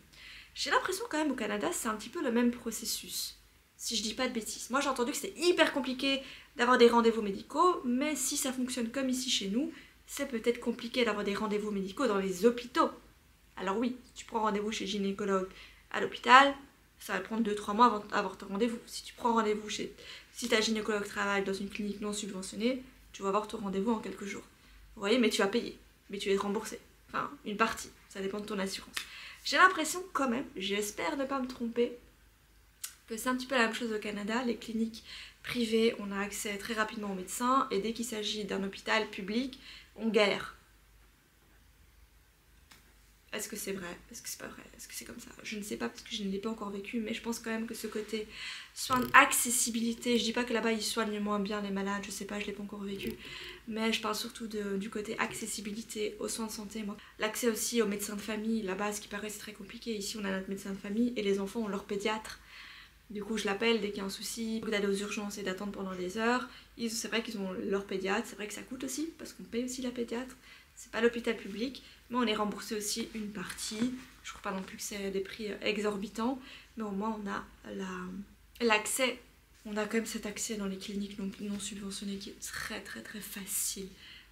J'ai l'impression quand même au Canada c'est un petit peu le même processus. Si je dis pas de bêtises. Moi j'ai entendu que c'était hyper compliqué d'avoir des rendez-vous médicaux, mais si ça fonctionne comme ici chez nous, c'est peut-être compliqué d'avoir des rendez-vous médicaux dans les hôpitaux. Alors oui, si tu prends rendez-vous chez le gynécologue à l'hôpital, ça va prendre 2-3 mois avant d'avoir ton rendez-vous. Si tu prends rendez-vous si ta gynécologue travaille dans une clinique non subventionnée, tu vas avoir ton rendez-vous en quelques jours. Vous voyez, mais tu vas payer, mais tu vas être remboursé. Enfin, une partie, ça dépend de ton assurance. J'ai l'impression quand même, j'espère ne pas me tromper, que c'est un petit peu la même chose au Canada. Les cliniques privées, on a accès très rapidement aux médecins et dès qu'il s'agit d'un hôpital public, on galère. Est-ce que c'est vrai? Est-ce que c'est pas vrai? Est-ce que c'est comme ça? Je ne sais pas parce que je ne l'ai pas encore vécu, mais je pense quand même que ce côté soin accessibilité, je dis pas que là-bas ils soignent moins bien les malades, je sais pas, je l'ai pas encore vécu, mais je parle surtout du côté accessibilité aux soins de santé. L'accès aussi aux médecins de famille, là-bas ce qui paraît c'est très compliqué. Ici on a notre médecin de famille et les enfants ont leur pédiatre. Du coup je l'appelle dès qu'il y a un souci, d'aller aux urgences et d'attendre pendant des heures. C'est vrai qu'ils ont leur pédiatre, c'est vrai que ça coûte aussi parce qu'on paye aussi la pédiatre. C'est pas l'hôpital public, mais on est remboursé aussi une partie. Je crois pas non plus que c'est des prix exorbitants, mais au moins on a l'accès. On a quand même cet accès dans les cliniques non subventionnées qui est très très très facile.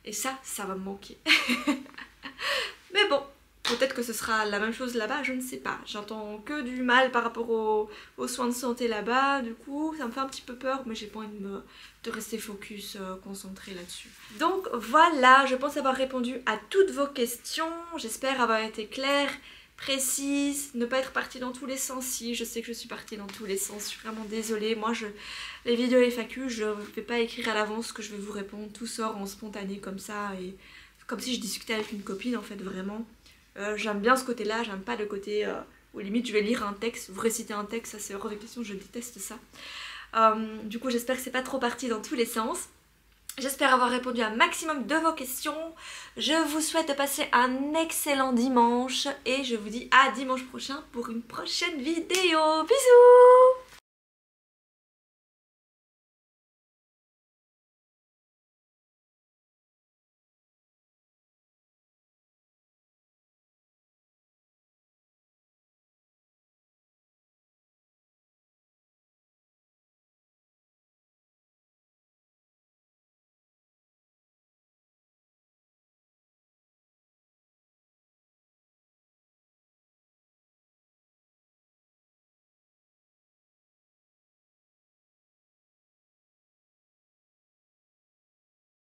Et ça va me manquer. Mais bon, Peut-être que ce sera la même chose là-bas, je ne sais pas. J'entends que du mal par rapport aux soins de santé là-bas, du coup ça me fait un petit peu peur, mais j'ai pas envie de rester focus, concentrée là-dessus. Donc voilà, je pense avoir répondu à toutes vos questions, j'espère avoir été claire, précise, ne pas être partie dans tous les sens. Si, je sais que je suis partie dans tous les sens, je suis vraiment désolée. Moi, les vidéos FAQ, je ne vais pas écrire à l'avance ce que je vais vous répondre, tout sort en spontané comme ça, et comme si je discutais avec une copine en fait, vraiment. J'aime bien ce côté-là, j'aime pas le côté où limite je vais lire un texte, vous réciter un texte, ça c'est hors de question, je déteste ça. Du coup j'espère que c'est pas trop parti dans tous les sens. J'espère avoir répondu à un maximum de vos questions. Je vous souhaite de passer un excellent dimanche et je vous dis à dimanche prochain pour une prochaine vidéo. Bisous!